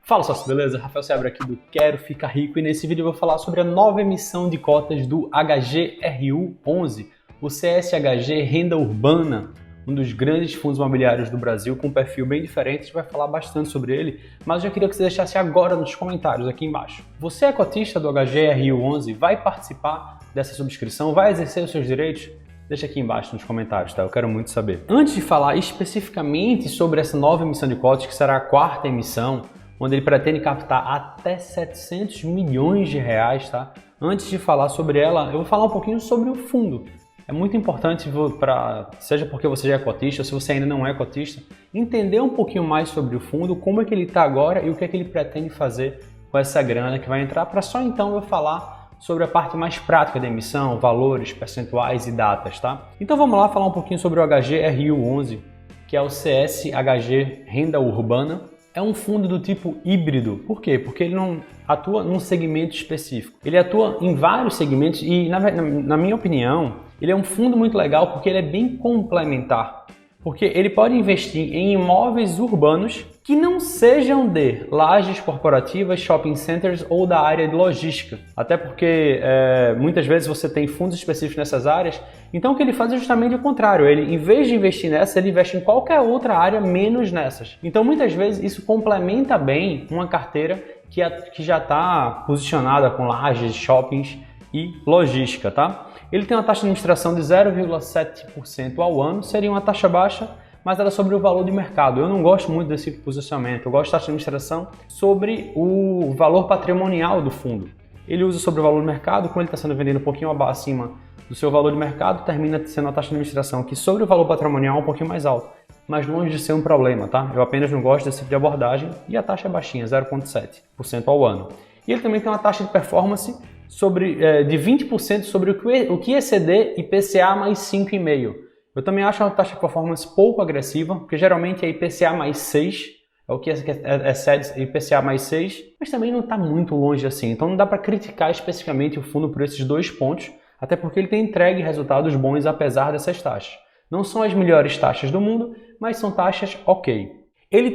Fala sócio, beleza? Rafael Seabra aqui do Quero Ficar Rico e nesse vídeo eu vou falar sobre a nova emissão de cotas do HGRU11, o CSHG Renda Urbana, um dos grandes fundos imobiliários do Brasil com um perfil bem diferente. A gente vai falar bastante sobre ele, mas eu já queria que você deixasse agora nos comentários aqui embaixo. Você é cotista do HGRU11? Vai participar dessa subscrição? Vai exercer os seus direitos? Deixa aqui embaixo nos comentários, tá? Eu quero muito saber. Antes de falar especificamente sobre essa nova emissão de cotas, que será a quarta emissão, onde ele pretende captar até 700 milhões de reais, tá? Antes de falar sobre ela, eu vou falar um pouquinho sobre o fundo. É muito importante, seja porque você já é cotista ou se você ainda não é cotista, entender um pouquinho mais sobre o fundo, como é que ele está agora e o que é que ele pretende fazer com essa grana que vai entrar, para só então eu falar sobre a parte mais prática da emissão, valores, percentuais e datas, tá? Então vamos lá falar um pouquinho sobre o HGRU11, que é o CSHG Renda Urbana. É um fundo do tipo híbrido. Por quê? Porque ele não atua num segmento específico. Ele atua em vários segmentos e, na minha opinião, ele é um fundo muito legal porque ele é bem complementar. Porque ele pode investir em imóveis urbanos que não sejam de lajes corporativas, shopping centers ou da área de logística. Até porque muitas vezes você tem fundos específicos nessas áreas, então o que ele faz é justamente o contrário. Ele, em vez de investir nessa, ele investe em qualquer outra área menos nessas. Então muitas vezes isso complementa bem uma carteira que já está posicionada com lajes, shoppings e logística, tá? Ele tem uma taxa de administração de 0,7% ao ano, seria uma taxa baixa, mas ela é sobre o valor de mercado. Eu não gosto muito desse posicionamento, eu gosto da taxa de administração sobre o valor patrimonial do fundo. Ele usa sobre o valor de mercado, como ele está sendo vendido um pouquinho acima do seu valor de mercado, termina sendo uma taxa de administração que sobre o valor patrimonial é um pouquinho mais alta, mas longe de ser um problema, tá? Eu apenas não gosto desse tipo de abordagem e a taxa é baixinha, 0,7% ao ano. E ele também tem uma taxa de performance de 20% sobre o que exceder IPCA mais 5,5%. Eu também acho uma taxa de performance pouco agressiva, porque geralmente é IPCA mais 6, é o que excede IPCA mais 6, mas também não está muito longe assim. Então não dá para criticar especificamente o fundo por esses dois pontos, até porque ele tem entregue resultados bons apesar dessas taxas. Não são as melhores taxas do mundo, mas são taxas ok. Ele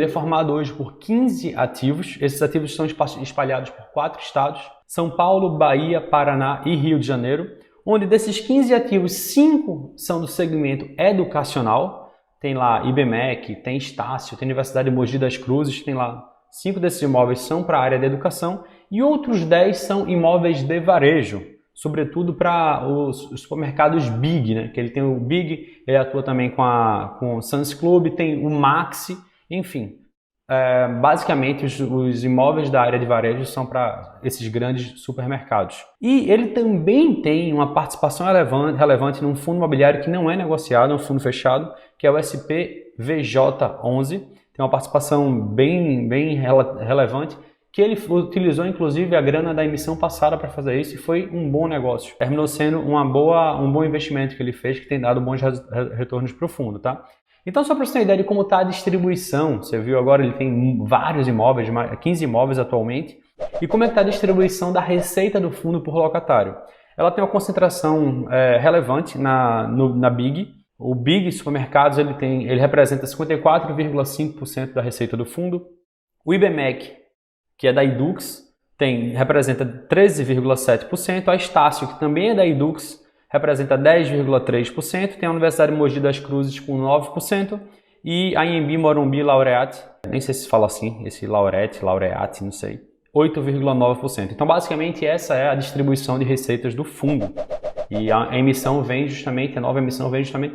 é formado hoje por 15 ativos. Esses ativos estão espalhados por 4 estados: São Paulo, Bahia, Paraná e Rio de Janeiro, onde desses 15 ativos, 5 são do segmento educacional. Tem lá IBMEC, tem Estácio, tem Universidade de Mogi das Cruzes, tem lá 5 desses imóveis são para a área da educação e outros 10 são imóveis de varejo, sobretudo para os supermercados Big, né? Que ele tem o Big, ele atua também com o Sam's Club, tem o Maxi, enfim. Basicamente os imóveis da área de varejo são para esses grandes supermercados. E ele também tem uma participação relevante num fundo imobiliário que não é negociado, é um fundo fechado, que é o SPVJ11. Tem uma participação bem relevante, que ele utilizou inclusive a grana da emissão passada para fazer isso e foi um bom negócio. Terminou sendo um bom investimento que ele fez, que tem dado bons retornos para o fundo, tá? Então, só para você ter uma ideia de como está a distribuição, você viu agora, ele tem vários imóveis, 15 imóveis atualmente, e como é que está a distribuição da receita do fundo por locatário. Ela tem uma concentração relevante na Big. O Big Supermercados ele representa 54,5% da receita do fundo. O IBMEC, que é da Edux, representa 13,7%. A Estácio, que também é da Edux, representa 10,3%, tem a Universidade de Mogi das Cruzes com 9% e a Anhembi Morumbi Laureate, nem sei se fala assim, esse Laureate, não sei, 8,9%. Então basicamente essa é a distribuição de receitas do fundo e a nova emissão vem justamente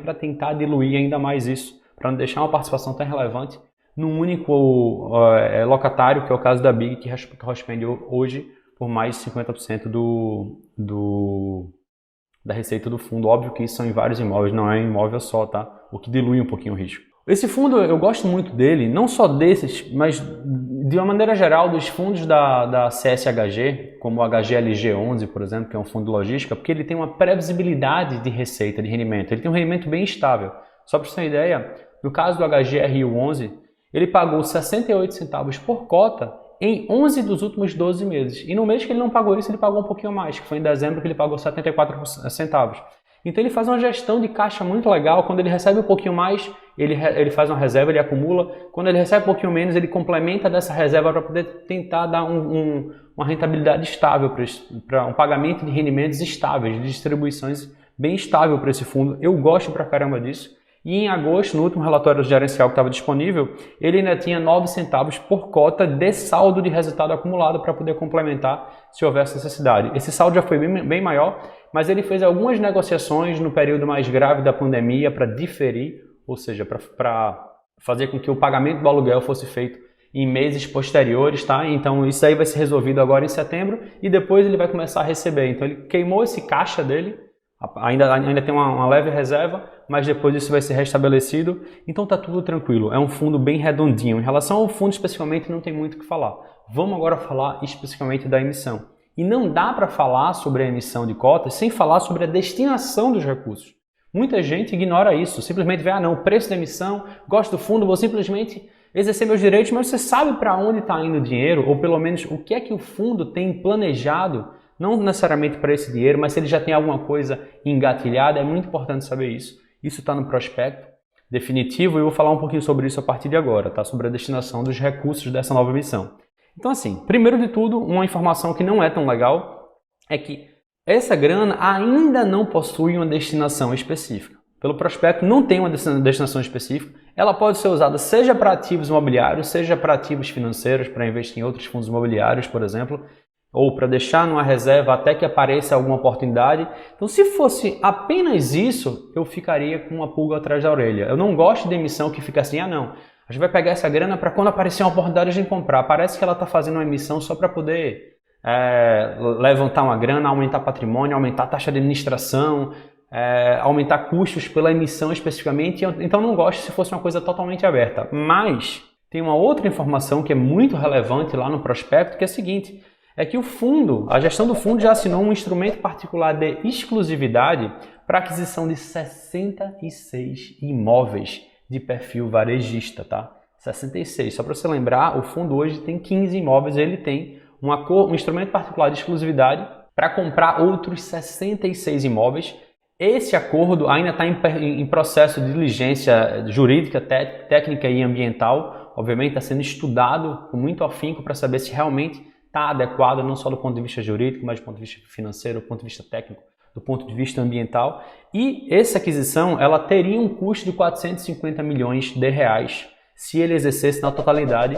para tentar diluir ainda mais isso, para não deixar uma participação tão relevante num único locatário, que é o caso da Big, que corresponde hoje por mais de 50% da receita do fundo. Óbvio que isso são em vários imóveis, não é um imóvel só, tá? O que dilui um pouquinho o risco. Esse fundo, eu gosto muito dele, não só desses, mas de uma maneira geral dos fundos da CSHG, como o HGLG11, por exemplo, que é um fundo de logística, porque ele tem uma previsibilidade de receita, de rendimento. Ele tem um rendimento bem estável. Só para você ter uma ideia, no caso do HGRU11, ele pagou 68 centavos por cota em 11 dos últimos 12 meses. E no mês que ele não pagou isso, ele pagou um pouquinho mais, que foi em dezembro que ele pagou 74 centavos. Então ele faz uma gestão de caixa muito legal, quando ele recebe um pouquinho mais, ele faz uma reserva, ele acumula. Quando ele recebe um pouquinho menos, ele complementa dessa reserva para poder tentar dar uma rentabilidade estável, para um pagamento de rendimentos estáveis, de distribuições bem estável para esse fundo. Eu gosto pra caramba disso. E em agosto, no último relatório gerencial que estava disponível, ele ainda tinha 9 centavos por cota de saldo de resultado acumulado para poder complementar se houvesse necessidade. Esse saldo já foi bem maior, mas ele fez algumas negociações no período mais grave da pandemia para diferir, ou seja, para fazer com que o pagamento do aluguel fosse feito em meses posteriores, tá? Então isso aí vai ser resolvido agora em setembro e depois ele vai começar a receber. Então ele queimou esse caixa dele, ainda tem uma leve reserva, mas depois isso vai ser restabelecido, então tá tudo tranquilo, é um fundo bem redondinho. Em relação ao fundo especificamente não tem muito o que falar. Vamos agora falar especificamente da emissão. E não dá para falar sobre a emissão de cotas sem falar sobre a destinação dos recursos. Muita gente ignora isso, simplesmente vê, não, o preço da emissão, gosto do fundo, vou simplesmente exercer meus direitos, mas você sabe para onde está indo o dinheiro, ou pelo menos o que é que o fundo tem planejado, não necessariamente para esse dinheiro, mas se ele já tem alguma coisa engatilhada, é muito importante saber isso. Isso está no prospecto definitivo e eu vou falar um pouquinho sobre isso a partir de agora, tá? Sobre a destinação dos recursos dessa nova emissão. Então assim, primeiro de tudo, uma informação que não é tão legal é que essa grana ainda não possui uma destinação específica. Pelo prospecto não tem uma destinação específica, ela pode ser usada seja para ativos imobiliários, seja para ativos financeiros, para investir em outros fundos imobiliários, por exemplo, ou para deixar numa reserva até que apareça alguma oportunidade. Então, se fosse apenas isso, eu ficaria com uma pulga atrás da orelha. Eu não gosto de emissão que fica assim, não, a gente vai pegar essa grana para quando aparecer uma oportunidade a gente comprar. Parece que ela está fazendo uma emissão só para poder levantar uma grana, aumentar patrimônio, aumentar a taxa de administração, aumentar custos pela emissão especificamente. Então, não gosto se fosse uma coisa totalmente aberta. Mas tem uma outra informação que é muito relevante lá no prospecto, que é a seguinte: é que a gestão do fundo já assinou um instrumento particular de exclusividade para aquisição de 66 imóveis de perfil varejista, tá? 66. Só para você lembrar, o fundo hoje tem 15 imóveis, ele tem um instrumento particular de exclusividade para comprar outros 66 imóveis. Esse acordo ainda está em processo de diligência jurídica, técnica e ambiental. Obviamente está sendo estudado com muito afinco para saber se realmente está adequado, não só do ponto de vista jurídico, mas do ponto de vista financeiro, do ponto de vista técnico, do ponto de vista ambiental. E essa aquisição ela teria um custo de 450 milhões de reais se ele exercesse na totalidade,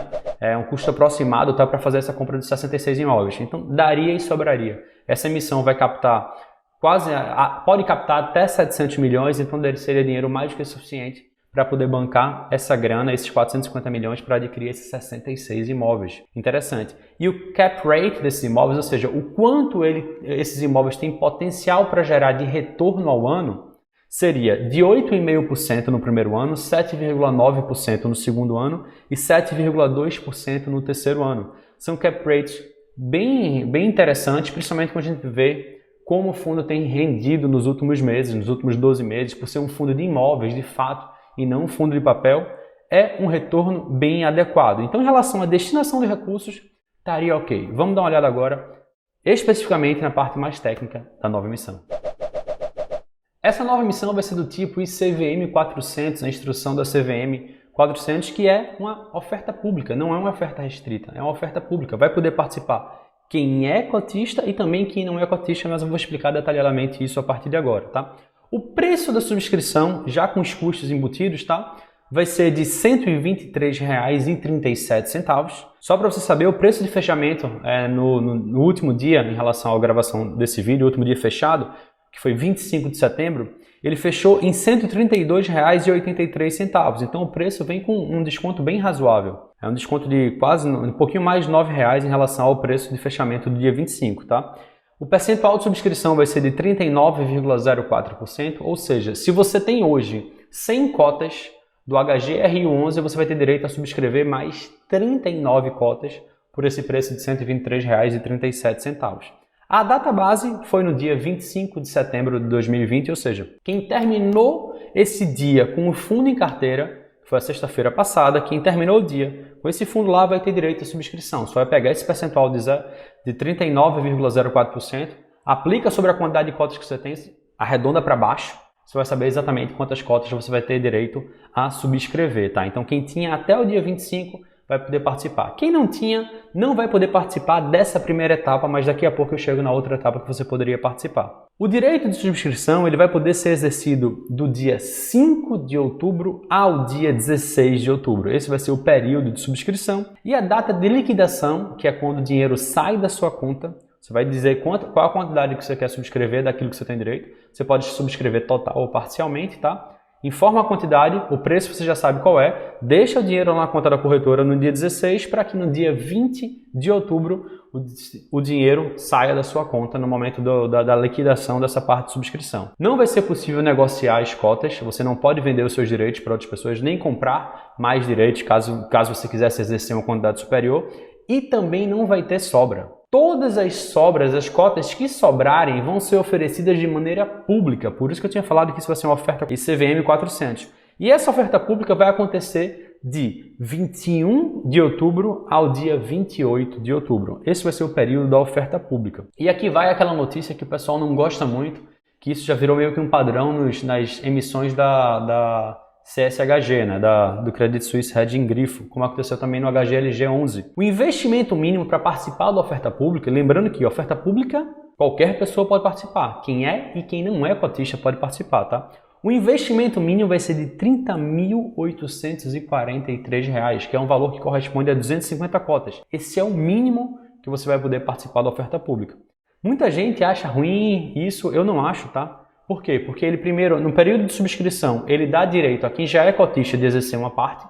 um custo aproximado, tá, para fazer essa compra de 66 imóveis. Então daria e sobraria. Essa emissão vai captar pode captar até 700 milhões, então seria dinheiro mais do que suficiente para poder bancar essa grana, esses 450 milhões, para adquirir esses 66 imóveis. Interessante. E o cap rate desses imóveis, ou seja, o quanto esses imóveis têm potencial para gerar de retorno ao ano, seria de 8,5% no primeiro ano, 7,9% no segundo ano e 7,2% no terceiro ano. São cap rates bem interessantes, principalmente quando a gente vê como o fundo tem rendido nos últimos meses, nos últimos 12 meses, por ser um fundo de imóveis, de fato, e não um fundo de papel, é um retorno bem adequado. Então, em relação à destinação de recursos, estaria ok. Vamos dar uma olhada agora, especificamente na parte mais técnica da nova emissão. Essa nova emissão vai ser do tipo ICVM 400, a instrução da CVM 400, que é uma oferta pública, não é uma oferta restrita, é uma oferta pública. Vai poder participar quem é cotista e também quem não é cotista, mas eu vou explicar detalhadamente isso a partir de agora, tá? O preço da subscrição, já com os custos embutidos, tá? Vai ser de R$ 123,37. Só para você saber, o preço de fechamento no último dia, em relação à gravação desse vídeo, o último dia fechado, que foi 25 de setembro, ele fechou em R$ 132,83. Então o preço vem com um desconto bem razoável. É um desconto de quase um pouquinho mais de R$ 9,00 em relação ao preço de fechamento do dia 25, tá? O percentual de subscrição vai ser de 39,04%, ou seja, se você tem hoje 100 cotas do HGRU11, você vai ter direito a subscrever mais 39 cotas por esse preço de R$ 123,37. A data base foi no dia 25 de setembro de 2020, ou seja, quem terminou esse dia com o fundo em carteira, foi a sexta-feira passada, quem terminou o dia com esse fundo lá vai ter direito à subscrição. Só vai pegar esse percentual de 39,04%, aplica sobre a quantidade de cotas que você tem, arredonda para baixo, você vai saber exatamente quantas cotas você vai ter direito a subscrever, tá? Então quem tinha até o dia 25 vai poder participar. Quem não tinha, não vai poder participar dessa primeira etapa, mas daqui a pouco eu chego na outra etapa que você poderia participar. O direito de subscrição ele vai poder ser exercido do dia 5 de outubro ao dia 16 de outubro. Esse vai ser o período de subscrição. E a data de liquidação, que é quando o dinheiro sai da sua conta, você vai dizer qual a quantidade que você quer subscrever daquilo que você tem direito. Você pode subscrever total ou parcialmente, tá? Informa a quantidade, o preço você já sabe qual é, deixa o dinheiro na conta da corretora no dia 16 para que no dia 20 de outubro o dinheiro saia da sua conta no momento da liquidação dessa parte de subscrição. Não vai ser possível negociar as cotas, você não pode vender os seus direitos para outras pessoas, nem comprar mais direitos caso você quisesse exercer uma quantidade superior, e também não vai ter sobra. Todas as sobras, as cotas que sobrarem vão ser oferecidas de maneira pública. Por isso que eu tinha falado que isso vai ser uma oferta ICVM 400. E essa oferta pública vai acontecer de 21 de outubro ao dia 28 de outubro. Esse vai ser o período da oferta pública. E aqui vai aquela notícia que o pessoal não gosta muito, que isso já virou meio que um padrão nas emissões da CSHG, né, do Credit Suisse Hedging Grifo, como aconteceu também no HGLG 11. O investimento mínimo para participar da oferta pública, lembrando que oferta pública, qualquer pessoa pode participar. Quem é e quem não é cotista pode participar, tá? O investimento mínimo vai ser de R$ 30.843, que é um valor que corresponde a 250 cotas. Esse é o mínimo que você vai poder participar da oferta pública. Muita gente acha ruim isso, eu não acho, tá? Por quê? Porque ele primeiro, no período de subscrição, ele dá direito a quem já é cotista de exercer uma parte,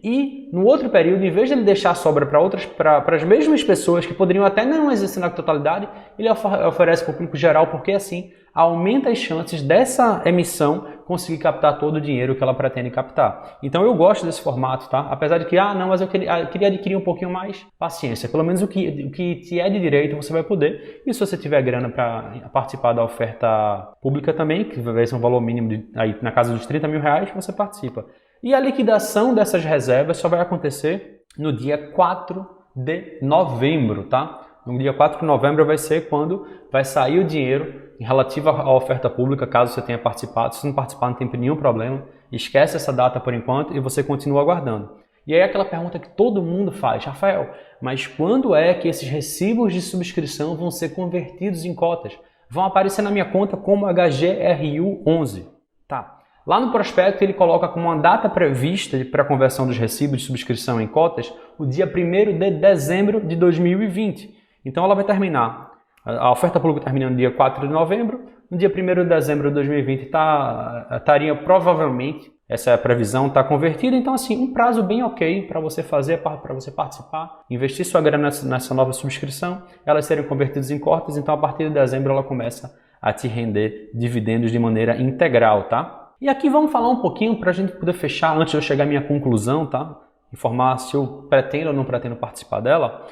e no outro período, em vez de ele deixar sobra para as mesmas pessoas que poderiam até não exercer na totalidade, ele oferece para o público geral, porque assim aumenta as chances dessa emissão conseguir captar todo o dinheiro que ela pretende captar. Então eu gosto desse formato, tá? Apesar de que, mas eu queria adquirir um pouquinho mais, paciência. Pelo menos o que te é de direito você vai poder. E se você tiver grana para participar da oferta pública também, que vai ser um valor mínimo aí na casa dos R$ 30 mil, você participa. E a liquidação dessas reservas só vai acontecer no dia 4 de novembro, tá? No dia 4 de novembro vai ser quando vai sair o dinheiro relativo à oferta pública, caso você tenha participado. Se não participar, não tem nenhum problema. Esquece essa data por enquanto e você continua aguardando. E aí aquela pergunta que todo mundo faz, Rafael, mas quando é que esses recibos de subscrição vão ser convertidos em cotas? Vão aparecer na minha conta como HGRU11. Tá. Lá no prospecto ele coloca como uma data prevista para a conversão dos recibos de subscrição em cotas o dia 1º de dezembro de 2020. Então ela vai terminar, a oferta pública termina no dia 4 de novembro, no dia 1º de dezembro de 2020 estaria provavelmente, essa é a previsão, está convertida. Então assim, um prazo bem ok para você fazer, para você participar, investir sua grana nessa nova subscrição, elas serem convertidas em cotas, então a partir de dezembro ela começa a te render dividendos de maneira integral, tá? E aqui vamos falar um pouquinho para a gente poder fechar, antes de eu chegar à minha conclusão, tá? Informar se eu pretendo ou não pretendo participar dela.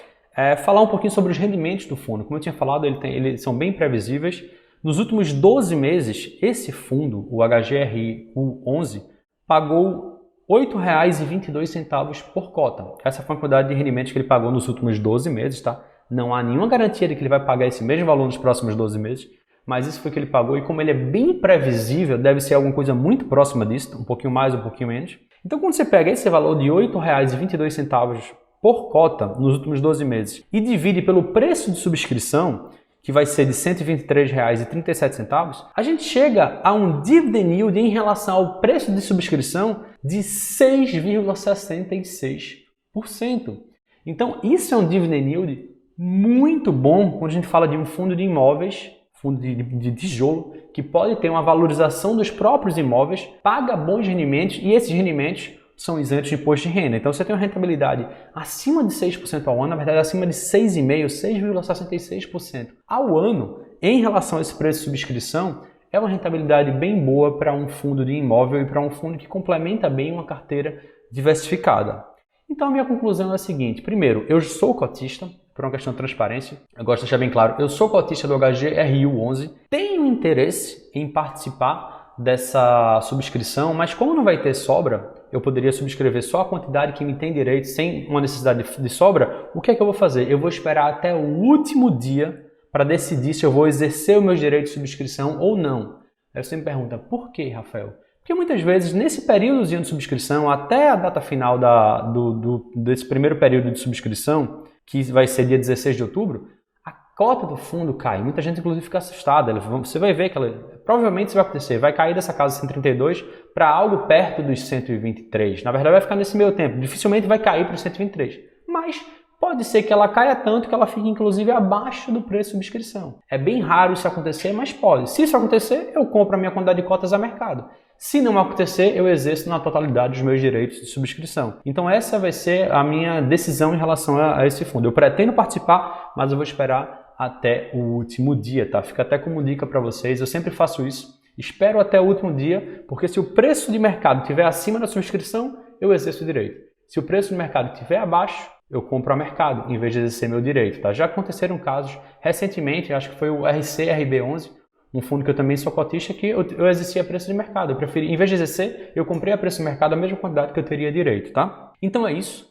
Falar um pouquinho sobre os rendimentos do fundo. Como eu tinha falado, eles são bem previsíveis. Nos últimos 12 meses, esse fundo, o HGRU11, pagou R$ 8,22 por cota. Essa foi a quantidade de rendimentos que ele pagou nos últimos 12 meses, tá? Não há nenhuma garantia de que ele vai pagar esse mesmo valor nos próximos 12 meses, mas isso foi o que ele pagou, e como ele é bem previsível, deve ser alguma coisa muito próxima disso, um pouquinho mais, um pouquinho menos. Então quando você pega esse valor de R$ 8,22 por cota nos últimos 12 meses e divide pelo preço de subscrição, que vai ser de R$ 123,37, a gente chega a um dividend yield em relação ao preço de subscrição de 6,66%. Então isso é um dividend yield muito bom quando a gente fala de um fundo de imóveis, fundo de tijolo, que pode ter uma valorização dos próprios imóveis, paga bons rendimentos e esses rendimentos são isentos de imposto de renda. Então você tem uma rentabilidade acima de 6% ao ano, na verdade acima de 6,5%, 6,66% ao ano em relação a esse preço de subscrição. É uma rentabilidade bem boa para um fundo de imóvel e para um fundo que complementa bem uma carteira diversificada. Então a minha conclusão é a seguinte: primeiro, eu sou cotista, por uma questão de transparência, eu gosto de deixar bem claro, eu sou cotista do HGRU11, tenho interesse em participar dessa subscrição, mas como não vai ter sobra, eu poderia subscrever só a quantidade que me tem direito, sem uma necessidade de sobra. O que é que eu vou fazer? Eu vou esperar até o último dia para decidir se eu vou exercer os meus direitos de subscrição ou não. Aí você me pergunta, por que, Rafael? Porque muitas vezes, nesse períodozinho de subscrição, até a data final desse primeiro período de subscrição, que vai ser dia 16 de outubro, a cota do fundo cai. Muita gente, inclusive, fica assustada. Você vai ver que provavelmente isso vai acontecer. Vai cair dessa casa 132 para algo perto dos 123. Na verdade, vai ficar nesse meio tempo. Dificilmente vai cair para os 123. Mas pode ser que ela caia tanto que ela fique, inclusive, abaixo do preço de subscrição. É bem raro isso acontecer, mas pode. Se isso acontecer, eu compro a minha quantidade de cotas a mercado. Se não acontecer, eu exerço na totalidade os meus direitos de subscrição. Então essa vai ser a minha decisão em relação a esse fundo. Eu pretendo participar, mas eu vou esperar até o último dia, tá? Fica até como dica para vocês. Eu sempre faço isso. Espero até o último dia, porque se o preço de mercado estiver acima da subscrição, eu exerço o direito. Se o preço de mercado estiver abaixo, eu compro a mercado, em vez de exercer meu direito, tá? Já aconteceram casos recentemente, acho que foi o RCRB11, um fundo que eu também sou cotista, que eu exercia a preço de mercado. Eu preferi, em vez de exercer, eu comprei a preço de mercado a mesma quantidade que eu teria direito, tá? Então é isso.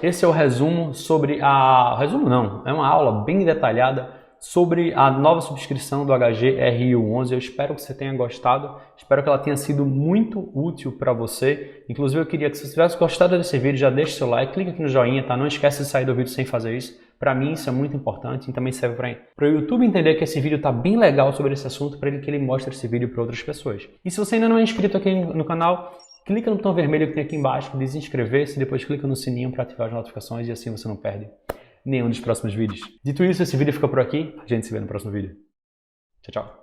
Esse é o resumo sobre a... Resumo não, é uma aula bem detalhada sobre a nova subscrição do HGRU11. Eu espero que você tenha gostado, espero que ela tenha sido muito útil para você. Inclusive eu queria que se você tivesse gostado desse vídeo, já deixe seu like, clica aqui no joinha, tá? Não esquece de sair do vídeo sem fazer isso. Para mim isso é muito importante e também serve para o YouTube entender que esse vídeo está bem legal sobre esse assunto, para que ele mostre esse vídeo para outras pessoas. E se você ainda não é inscrito aqui no canal, clica no botão vermelho que tem aqui embaixo, que diz inscrever-se, depois clica no sininho para ativar as notificações e assim você não perde nenhum dos próximos vídeos. Dito isso, esse vídeo fica por aqui. A gente se vê no próximo vídeo. Tchau, tchau.